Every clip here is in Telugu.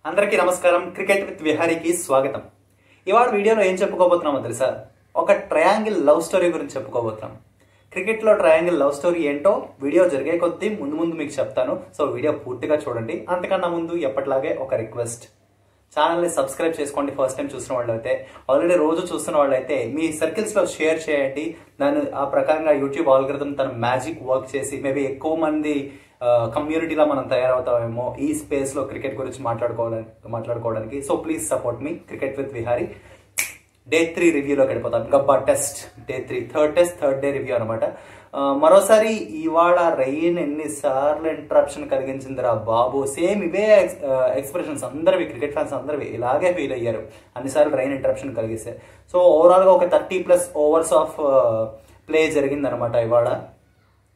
అందరికీ నమస్కారం. క్రికెట్ విత్ విహారీకి స్వాగతం. ఇవాళ వీడియోలో ఏం చెప్పుకోబోతున్నామో తెలుసా? ఒక ట్రయాంగిల్ లవ్ స్టోరీ గురించి చెప్పుకోబోతున్నాం. క్రికెట్లో ట్రయాంగిల్ లవ్ స్టోరీ ఏంటో వీడియో జరిగే కొద్దీ ముందు మీకు చెప్తాను. సో వీడియో పూర్తిగా చూడండి. అంతకన్నా ముందు ఎప్పటిలాగే ఒక రిక్వెస్ట్, ఛానల్ని సబ్స్క్రైబ్ చేసుకోండి. ఫస్ట్ టైం చూస్తున్న వాళ్ళు అయితే, ఆల్రెడీ రోజు చూస్తున్న వాళ్ళు అయితే మీ సర్కిల్స్లో షేర్ చేయండి. దాని ఆ ప్రకారంగా యూట్యూబ్ ఆల్గరిథం తన మ్యాజిక్ వర్క్ చేసి మేబీ ఎక్కువ మంది కమ్యూనిటీలో మనం తయారవుతామేమో ఈ స్పేస్లో క్రికెట్ గురించి మాట్లాడుకోవడానికి. So please support me. Cricket with Vihari day 3 రివ్యూలోకి వెళ్ళిపోతాం. Gabba test day 3, third day review అనమాట. మరోసారి ఇవాళ రెయిన్ ఎన్నిసార్లు ఇంటరప్షన్ కలిగించిందిరా బాబు. సేమ్ ఇవే ఎక్స్ప్రెషన్స్ అందరివి, క్రికెట్ ఫ్యాన్స్ అందరివి ఇలాగే ఫీల్ అయ్యారు అన్నిసార్లు రెయిన్ ఇంటరప్షన్ కలిగిస్తే. సో ఓవరాల్గా ఒక 30+ ఓవర్స్ ఆఫ్ ప్లే జరిగింది అనమాట ఇవాళ.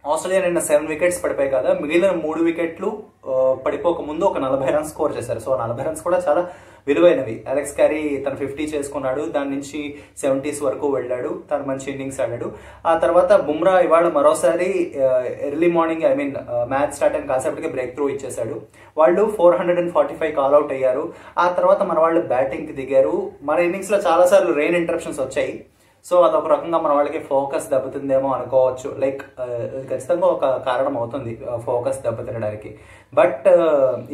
ఆస్ట్రేలియా నిన్న 7 వికెట్స్ పడిపోయాయి కదా, మిగిలిన 3 వికెట్లు పడిపోక ముందు ఒక 40 రన్స్ స్కోర్ చేశారు. సో 40 రన్స్ కూడా చాలా విలువైనవి. అలెక్స్ క్యారీ తన 50 చేసుకున్నాడు, దాని నుంచి 70s వరకు వెళ్ళాడు, తను మంచి ఇన్నింగ్స్ ఆడాడు. ఆ తర్వాత బుమ్రా ఇవాళ మరోసారి ఎర్లీ మార్నింగ్ మ్యాచ్ స్టార్ట్ అయిన కాసేపటికి బ్రేక్ త్రూ ఇచ్చేశాడు. వాళ్ళు 445 కాల్అవుట్ అయ్యారు. ఆ తర్వాత మన వాళ్ళు బ్యాటింగ్కి దిగారు. మన ఇన్నింగ్స్ లో చాలా సార్లు రెయిన్ ఇంటరప్షన్స్ వచ్చాయి. సో అదొక రకంగా మన వాళ్ళకి ఫోకస్ దెబ్బతిందేమో అనుకోవచ్చు. లైక్ ఖచ్చితంగా ఒక కారణం అవుతుంది ఫోకస్ దెబ్బతినడానికి. బట్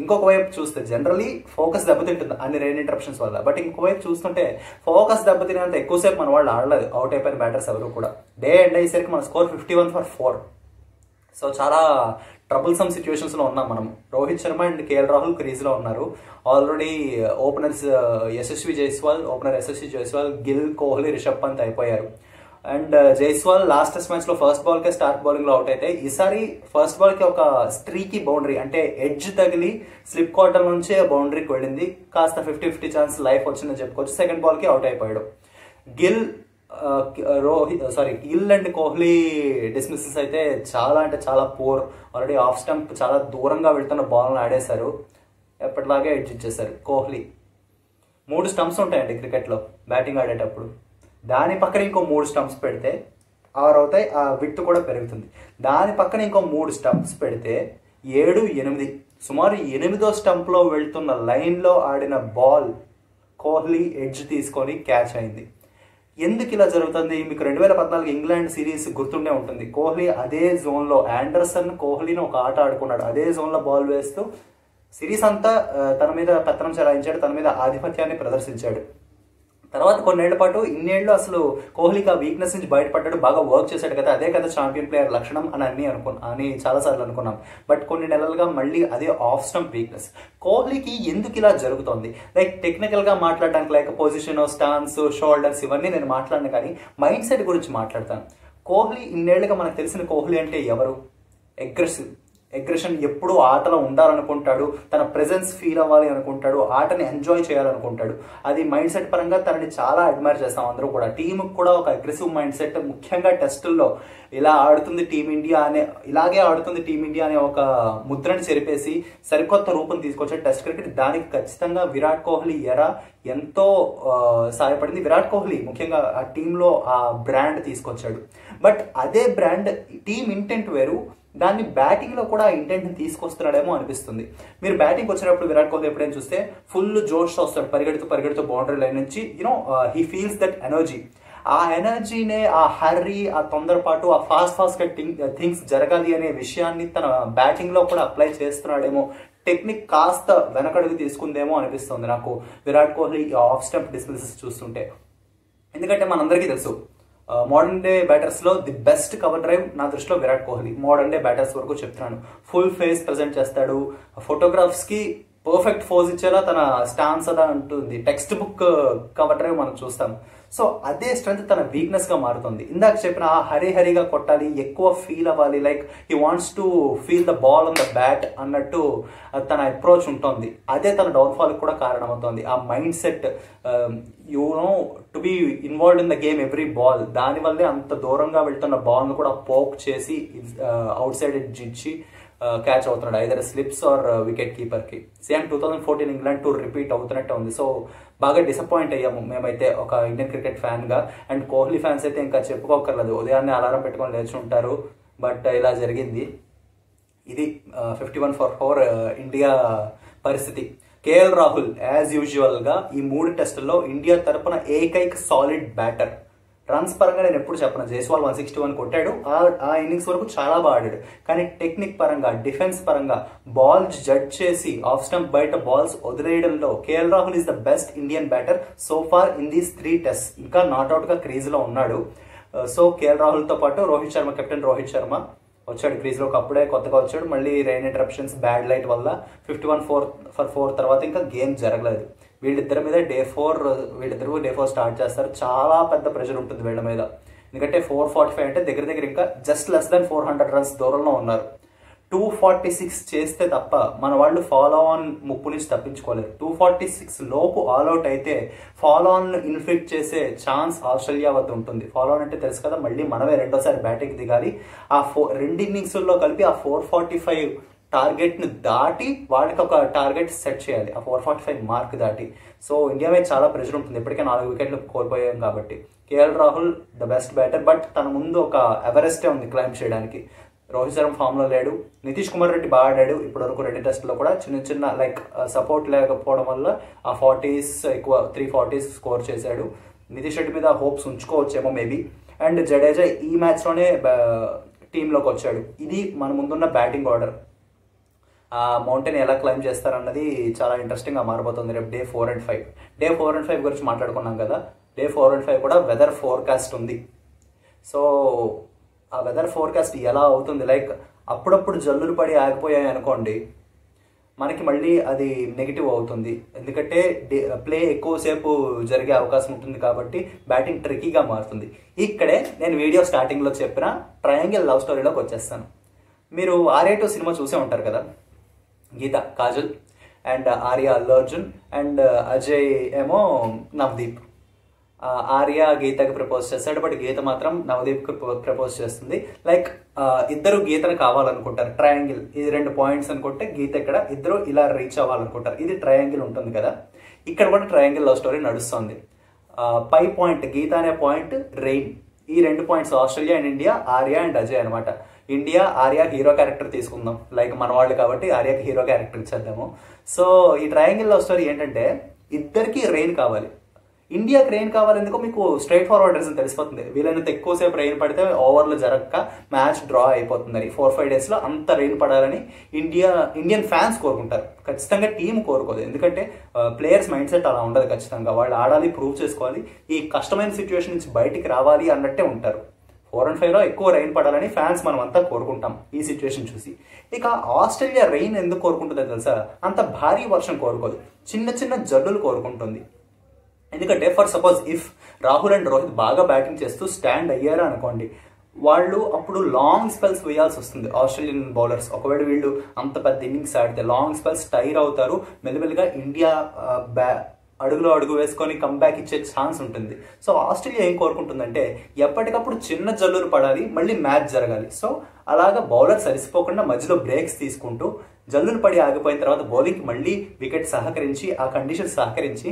ఇంకొక వైపు చూస్తే జనరలీ ఫోకస్ దెబ్బతింటుంది అన్ని రెయిన్ ఇంటరప్షన్స్ వల్ల. బట్ ఇంకొక వైపు చూస్తుంటే ఫోకస్ దెబ్బతినంత ఎక్కువసేపు మన వాళ్ళు ఆడలేదు. అవుట్ అయిపోయిన బ్యాటర్స్ ఎవరు కూడా. డే ఎండ్ అయ్యేసరికి మన స్కోర్ 51 for 4. సో చాలా ట్రబుల్సమ్ సిచ్యువేషన్స్ లో ఉన్నాం మనం. Rohit Sharma and KL Rahul crease లో ఉన్నారు. ఆల్రెడీ ఓపెనర్ యశస్వి జైస్వాల్, గిల్, కోహ్లీ, రిషబ్ పంత్ అయిపోయారు. And Jaiswal last test match లో ఫస్ట్ బాల్ కే స్టార్ట్ బౌలింగ్ లో అవుట్ అయితే, ఈసారి ఫస్ట్ బాల్ కి ఒక స్ట్రీకీ బౌండరీ అంటే ఎడ్జ్ తగిలి స్లిప్ క్వార్టర్ నుంచే బౌండరీకి వెళ్ళింది. కాస్త 50-50 ఛాన్స్ లైఫ్ వచ్చిందని చెప్పుకోవచ్చు. సెకండ్ బాల్ కి అవుట్ అయిపోయాడు. గిల్ అండ్ కోహ్లీ డిస్మిసెస్ అయితే చాలా అంటే చాలా పూర్. ఆల్రెడీ ఆఫ్ స్టంప్ చాలా దూరంగా వెళ్తున్న బాల్ని ఆడేశారు. ఎప్పటిలాగే ఎడ్జ్ ఇచ్చేశారు. కోహ్లీ 3 స్టంప్స్ ఉంటాయండి క్రికెట్లో బ్యాటింగ్ ఆడేటప్పుడు. దాని పక్కన ఇంకో 3 స్టంప్స్ పెడితే 6 అవుతాయి. ఆ విడ్త్ కూడా పెరుగుతుంది. దాని పక్కన ఇంకో 3 స్టంప్స్ పెడితే 7, 8, సుమారు 8వ స్టంప్లో వెళ్తున్న లైన్లో ఆడిన బాల్ కోహ్లీ ఎడ్జ్ తీసుకొని క్యాచ్ అయింది. ఎందుకు ఇలా జరుగుతుంది? మీకు 2014 ఇంగ్లాండ్ సిరీస్ గుర్తుండే ఉంటుంది. కోహ్లీ అదే జోన్లో, ఆండర్సన్ కోహ్లీని ఒక ఆట ఆడుకున్నాడు. అదే జోన్లో బాల్ వేస్తూ సిరీస్ అంతా తన మీద పెత్తనం చెలాయించాడు, తన మీద ఆధిపత్యాన్ని ప్రదర్శించాడు. తర్వాత కొన్నేళ్ల పాటు, ఇన్నేళ్లు అసలు కోహ్లీకి ఆ వీక్నెస్ నుంచి బయటపడ్డాడు, బాగా వర్క్ చేశాడు కదా, అదే కదా ఛాంపియన్ ప్లేయర్ లక్షణం అని చాలాసార్లు అనుకున్నాం. బట్ కొన్ని నెలలుగా మళ్ళీ అదే ఆఫ్ స్టంప్ వీక్నెస్. కోహ్లీకి ఎందుకు ఇలా జరుగుతోంది? లైక్ టెక్నికల్ గా మాట్లాడడానికి లైక్ పొజిషన్, స్టాన్స్, షోల్డర్స్ ఇవన్నీ నేను మాట్లాడను, కానీ మైండ్ సెట్ గురించి మాట్లాడతాను. కోహ్లీ ఇన్నేళ్లుగా మనకు తెలిసిన కోహ్లీ అంటే ఎవరు? అగ్రెషన్ ఎప్పుడూ ఆటలో ఉండాలనుకుంటాడు, తన ప్రెజెన్స్ ఫీల్ అవ్వాలి అనుకుంటాడు, ఆటని ఎంజాయ్ చేయాలనుకుంటాడు. అది మైండ్ సెట్ పరంగా తనని చాలా అడ్మైర్ చేస్తాం అందరూ కూడా. టీంకి కూడా ఒక అగ్రెసివ్ మైండ్ సెట్, ముఖ్యంగా టెస్టుల్లో ఇలాగే ఆడుతుంది టీమిండియా అనే ఒక ముద్రని చెరిపేసి సరికొత్త రూపం తీసుకొచ్చాడు టెస్ట్ క్రికెట్. దానికి ఖచ్చితంగా విరాట్ కోహ్లీ ఎంతో సహాయపడింది. విరాట్ కోహ్లీ ముఖ్యంగా ఆ టీంలో ఆ బ్రాండ్ తీసుకొచ్చాడు. బట్ అదే బ్రాండ్ టీం ఇంటెంట్ వేరు, దాన్ని బ్యాటింగ్ లో కూడా ఇంటెంట్ తీసుకొస్తున్నాడేమో అనిపిస్తుంది. మీరు బ్యాటింగ్ వచ్చినప్పుడు విరాట్ కోహ్లీ ఎప్పుడైనా చూస్తే ఫుల్ జోష్ వస్తాడు, పరిగెడుతూ బౌండరీ లైన్ నుంచి. He feels that energy. ఆ ఎనర్జీనే, ఆ హర్రీ, ఆ తొందరపాటు, ఆ ఫాస్ట్ గా థింగ్స్ జరగాలి అనే విషయాన్ని తన బ్యాటింగ్ లో కూడా అప్లై చేస్తున్నాడేమో. టెక్నిక్ కాస్త వెనకడుగు తీసుకుందేమో అనిపిస్తుంది నాకు Virat Kohli off stump dismisses చూస్తుంటే. ఎందుకంటే మనందరికీ తెలుసు, మోడర్న్ డే బ్యాటర్స్ లో ది బెస్ట్ కవర్ డ్రైవ్ నా దృష్టిలో Virat Kohli. Modern day batters వరకు చెప్తున్నాను. ఫుల్ ఫేస్ ప్రెజెంట్ చేస్తాడు. ఫోటోగ్రాఫ్స్ కి పర్ఫెక్ట్ ఫోజ్ ఇచ్చేలా తన స్టాన్స్ అదా ఉంటుంది. టెక్స్ట్ బుక్ కవర్ డ్రైవ్ మనం చూస్తాం. సో అదే స్ట్రెంత్ తన వీక్నెస్ గా మారుతుంది. ఇందాక చెప్పిన ఆ హరిగా కొట్టాలి, ఎక్కువ ఫీల్ అవ్వాలి, like he wants to feel the ball on the bat అన్నట్టు తన అప్రోచ్ ఉంటుంది. అదే తన డౌన్ఫాల్ కూడా కారణమవుతుంది. ఆ mindset, to be involved in the game every ball, దానివల్లే అంత దూరంగా వెళ్తున్న బాల్ ను కూడా పోక్ చేసి అవుట్ సైడ్ ఎడ్జ్ ఇచ్చి క్యాచ్ అవుతున్నాడు, either slips or wicket keeper కి. సేమ్ 2014 ఇంగ్లాండ్ టూర్ రిపీట్ అవుతున్నట్టే ఉంది. సో బాగా డిసప్పాయింట్ అయ్యాము మేమైతే ఒక ఇండియన్ క్రికెట్ ఫ్యాన్ గా. అండ్ కోహ్లీ ఫ్యాన్స్ అయితే ఇంకా చెప్పుకోకర్లేదు, ఉదయాన్నే అలారం పెట్టుకొని లేచి ఉంటారు. బట్ ఇలా జరిగింది. ఇది 51 for 4 ఇండియా పరిస్థితి. కేఎల్ రాహుల్ యాజ్ యూజువల్ గా ఈ 3 టెస్టుల్లో ఇండియా తరపున ఏకైక సాలిడ్ బ్యాటర్. రన్స్ పరంగా నేను ఎప్పుడు చెప్పను, జైస్వాల్ 161 కొట్టాడు, ఆ ఇన్నింగ్స్ వరకు చాలా బాగా ఆడాడు. కానీ టెక్నిక్ పరంగా, డిఫెన్స్ పరంగా, బాల్స్ జడ్జ్ చేసి ఆఫ్ స్టంప్ బయట బాల్స్ వదిలేయడంలో KL Rahul is the best Indian batter so far in these 3 test. ఇంకా నాట్అవుట్ గా క్రీజ్ లో ఉన్నాడు. సో కేఎల్ రాహుల్ తో పాటు రోహిత్ శర్మ, కెప్టెన్ రోహిత్ శర్మ వచ్చాడు క్రీజ్ లోకి, అప్పుడే కొత్తగా వచ్చాడు. మళ్ళీ రెయిన్ ఇంటరప్షన్స్, బ్యాడ్ లైట్ వల్ల 51 తర్వాత ఇంకా గేమ్ జరగలేదు. వీళ్ళిద్దరి మీద డే 4 స్టార్ట్ చేస్తారు. చాలా పెద్ద ప్రెషర్ ఉంటుంది వీళ్ళ మీద, ఎందుకంటే 445 అంటే దగ్గర దగ్గర ఇంకా జస్ట్ లెస్ దాన్ 400 రన్స్ దూరంలో ఉన్నారు. 246 చేస్తే తప్ప మన వాళ్ళు ఫాలో ఆన్ ముప్పు నుంచి తప్పించుకోలేరు. 246 లోపు ఆల్అౌట్ అయితే ఫాలో ఆన్ ఇన్ఫ్లిక్ట్ చేసే ఛాన్స్ ఆస్ట్రేలియా వద్ద ఉంటుంది. ఫాలో ఆన్ అంటే తెలుసు కదా, మళ్ళీ మనమే రెండోసారి బ్యాటింగ్ దిగాలి. ఆ 2 ఇన్నింగ్స్లో కలిపి ఆ 445 టార్గెట్ ను దాటి వాళ్ళకి ఒక టార్గెట్ సెట్ చేయాలి, ఆ 445 మార్క్ దాటి. సో ఇండియా మీద చాలా ప్రెషర్ ఉంటుంది, ఇప్పటికే 4 వికెట్లు కోల్పోయాం కాబట్టి. KL Rahul the best batter, but తన ముందు ఒక ఎవరెస్టే ఉంది క్లైంబ్ చేయడానికి. రోహిత్ శర్మ ఫామ్ లో లేడు, నితీష్ కుమార్ రెడ్డి బాగా ఆడాడు ఇప్పటి వరకు 2 టెస్టుల్లో కూడా. చిన్న లైక్ సపోర్ట్ లేకపోవడం వల్ల ఆ 40s ఎక్కువ 340s స్కోర్ చేశాడు. నితీష్ రెడ్డి మీద హోప్స్ ఉంచుకోవచ్చేమో మేబీ. అండ్ జడేజా ఈ మ్యాచ్ లోనే టీంలోకి వచ్చాడు. ఇది మన ముందున్న బ్యాటింగ్ ఆర్డర్. ఆ మౌంటైన్ ఎలా క్లైమ్ చేస్తారన్నది చాలా ఇంట్రెస్టింగ్ గా మారిపోతుంది రేపు డే 4 and 5. డే 4 and 5 గురించి మాట్లాడుకున్నాం కదా. డే 4 and 5 కూడా వెదర్ ఫోర్కాస్ట్ ఉంది. సో ఆ వెదర్ ఫోర్కాస్ట్ ఎలా అవుతుంది, లైక్ అప్పుడప్పుడు జల్లులు పడి ఆగిపోయాయి అనుకోండి, మనకి మళ్ళీ అది నెగిటివ్ అవుతుంది. ఎందుకంటే ప్లే ఎక్కువసేపు జరిగే అవకాశం ఉంటుంది కాబట్టి బ్యాటింగ్ ట్రికీగా మారుతుంది. ఇక్కడే నేను వీడియో స్టార్టింగ్లో చెప్పిన ట్రయాంగిల్ లవ్ స్టోరీలోకి వచ్చేస్తాను. మీరు ఆర్య సినిమా చూసే ఉంటారు కదా. గీత కాజల్ అండ్ ఆర్య అల్లు అర్జున్ అండ్ అజయ్ ఏమో నవదీప్. ఆర్య గీతకి ప్రపోజ్ చేస్తాడు, బట్ గీత మాత్రం నవదీప్కి ప్రపోజ్ చేస్తుంది. లైక్ ఇద్దరు గీతను కావాలనుకుంటారు. ట్రయాంగిల్, ఇది 2 పాయింట్స్ అనుకుంటే గీత ఇక్కడ, ఇద్దరు ఇలా రీచ్ అవ్వాలనుకుంటారు. ఇది ట్రయాంగిల్ ఉంటుంది కదా. ఇక్కడ కూడా ట్రయాంగిల్ లవ్ స్టోరీ నడుస్తుంది. పై పాయింట్ గీత అనే పాయింట్, రెయిన్, ఈ 2 points Australia and India, Arya and Ajay అనమాట. ఇండియా ఆర్య హీరో క్యారెక్టర్ తీసుకుందాం, లైక్ మన వాళ్ళు కాబట్టి ఆర్యకి హీరో క్యారెక్టర్ ఇచ్చేద్దాము. సో ఈ ట్రయాంగిల్ లవ్ స్టోరీ ఏంటంటే ఇద్దరికి రెయిన్ కావాలి. ఇండియాకి రెయిన్ కావాలెందుకో మీకు స్ట్రైట్ ఫార్వర్డ్ రీజన్ తెలిసిపోతుంది. వీలైనంత ఎక్కువసేపు రెయిన్ పడితే ఓవర్లు జరగక మ్యాచ్ డ్రా అయిపోతుందని. 4-5 డేస్లో అంత రెయిన్ పడాలని ఇండియన్ ఫ్యాన్స్ కోరుకుంటారు. ఖచ్చితంగా టీం కోరుకోదు, ఎందుకంటే ప్లేయర్స్ మైండ్ సెట్ అలా ఉండదు. ఖచ్చితంగా వాళ్ళు ఆడాలి, ప్రూవ్ చేసుకోవాలి, ఈ కష్టమైన సిచ్యువేషన్ నుంచి బయటికి రావాలి అన్నట్టే ఉంటారు. 4 and 5లో ఎక్కువ రెయిన్ పడాలని ఫ్యాన్స్ మనం అంతా కోరుకుంటాం ఈ సిచ్యువేషన్ చూసి. ఇక ఆస్ట్రేలియా రెయిన్ ఎందుకు కోరుకుంటుందో తెలుసా? అంత భారీ వర్షం కోరుకోదు, చిన్న జల్లులు కోరుకుంటుంది. ఎందుకంటే for suppose if Rahul and Rohit బాగా బ్యాటింగ్ చేస్తూ స్టాండ్ అయ్యారు అనుకోండి, వాళ్ళు అప్పుడు లాంగ్ స్పెల్స్ వేయాల్సి వస్తుంది ఆస్ట్రేలియన్ బౌలర్స్. ఒకవేళ వీళ్ళు అంత పెద్ద ఇన్నింగ్స్ ఆడితే లాంగ్ స్పెల్స్ టైర్ అవుతారు. మెల్లిమెల్లిగా ఇండియా అడుగులో అడుగు వేసుకొని కంబ్యాక్ ఇచ్చే ఛాన్స్ ఉంటుంది. సో ఆస్ట్రేలియా ఏం కోరుకుంటుందంటే ఎప్పటికప్పుడు చిన్న జల్లులు పడాలి, మళ్ళీ మ్యాచ్ జరగాలి. సో అలాగా బౌలర్ సరిసిపోకుండా మధ్యలో బ్రేక్స్ తీసుకుంటూ జల్లులు పడి ఆగిపోయిన తర్వాత బౌలింగ్కి మళ్ళీ వికెట్ సహకరించి, ఆ కండిషన్ సహకరించి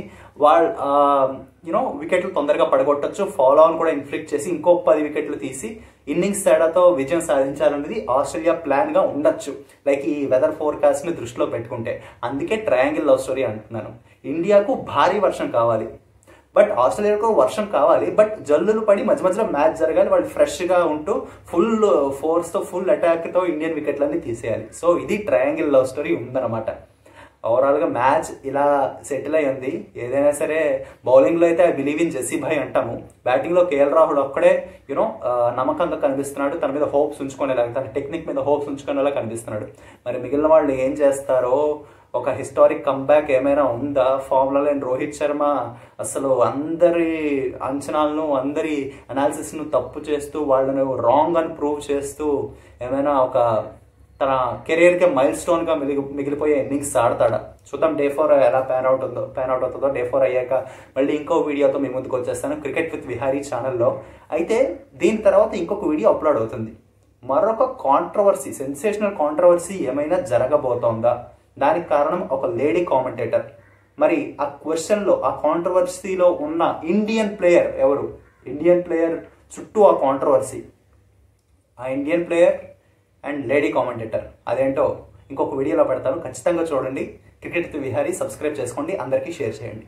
వికెట్లు తొందరగా పడగొట్టచ్చు. ఫాలో ఆన్ కూడా ఇన్ఫ్లిక్ట్ చేసి ఇంకో 10 వికెట్లు తీసి ఇన్నింగ్స్ తేడాతో విజయం సాధించాలనేది ఆస్ట్రేలియా ప్లాన్ గా ఉండొచ్చు, లైక్ ఈ వెదర్ ఫోర్కాస్ట్ ని దృష్టిలో పెట్టుకుంటే. అందుకే ట్రయాంగిల్ లవ్ స్టోరీ అంటున్నాను. ఇండియాకు భారీ వర్షం కావాలి, బట్ ఆస్ట్రేలియాకు వర్షం కావాలి, బట్ జల్లులు పడి మధ్య మధ్యలో మ్యాచ్ జరగాలి. వాళ్ళు ఫ్రెష్ గా ఉంటూ ఫుల్ ఫోర్స్ తో, ఫుల్ అటాక్ తో ఇండియన్ వికెట్లన్నీ తీసేయాలి. సో ఇది ట్రయాంగిల్ లవ్ స్టోరీ ఉందన్నమాట. ఓవరాల్ గా మ్యాచ్ ఇలా సెటిల్ అయి ఉంది. ఏదైనా సరే బౌలింగ్ లో అయితే ఐ బిలీవ్ ఇన్ జెస్సీ భాయ్ అంటాము. బ్యాటింగ్ లో కేఎల్ రాహుల్ ఒక్కడే నమ్మకంగా కనిపిస్తున్నాడు, తన మీద హోప్స్ ఉంచుకునేలాగా, తన టెక్నిక్ మీద హోప్స్ ఉంచుకునేలా కనిపిస్తున్నాడు. మరి మిగిలిన వాళ్ళు ఏం చేస్తారో, ఒక హిస్టారిక్ కంబ్యాక్ ఏమైనా ఉందా? ఫామ్లో లేని రోహిత్ శర్మ అసలు అందరి అంచనాలను, అందరి అనాలిసిస్ ను తప్పు చేస్తూ, వాళ్ళను రాంగ్ అని ప్రూవ్ చేస్తూ ఏమైనా ఒక తన కెరీర్ కే మైల్ స్టోన్ గా మిగిలిపోయే ఇన్నింగ్స్ ఆడతాడా? చూద్దాం డే 4 ఎలా ప్యాన్ అవుట్ అవుతుందో. డే 4 అయ్యాక మళ్ళీ ఇంకో వీడియోతో మీ ముందుకు వచ్చేస్తాను క్రికెట్ విత్ విహారీ ఛానల్లో. అయితే దీని తర్వాత ఇంకొక వీడియో అప్లోడ్ అవుతుంది. మరొక కాంట్రవర్సీ, సెన్సేషనల్ కాంట్రవర్సీ ఏమైనా జరగబోతోందా? దానికి కారణం ఒక లేడీ కామెంటేటర్. మరి ఆ క్వశ్చన్ లో, ఆ కాంట్రవర్సీలో ఉన్న ఇండియన్ ప్లేయర్ ఎవరు? ఇండియన్ ప్లేయర్ చుట్టూ ఆ కాంట్రవర్సీ, ఆ Indian player and lady commentator అదేంటో ఇంకొక వీడియోలో పెడతాను, ఖచ్చితంగా చూడండి. క్రికెట్ విత్ విహారీ సబ్స్క్రైబ్ చేసుకోండి, అందరికీ షేర్ చేయండి.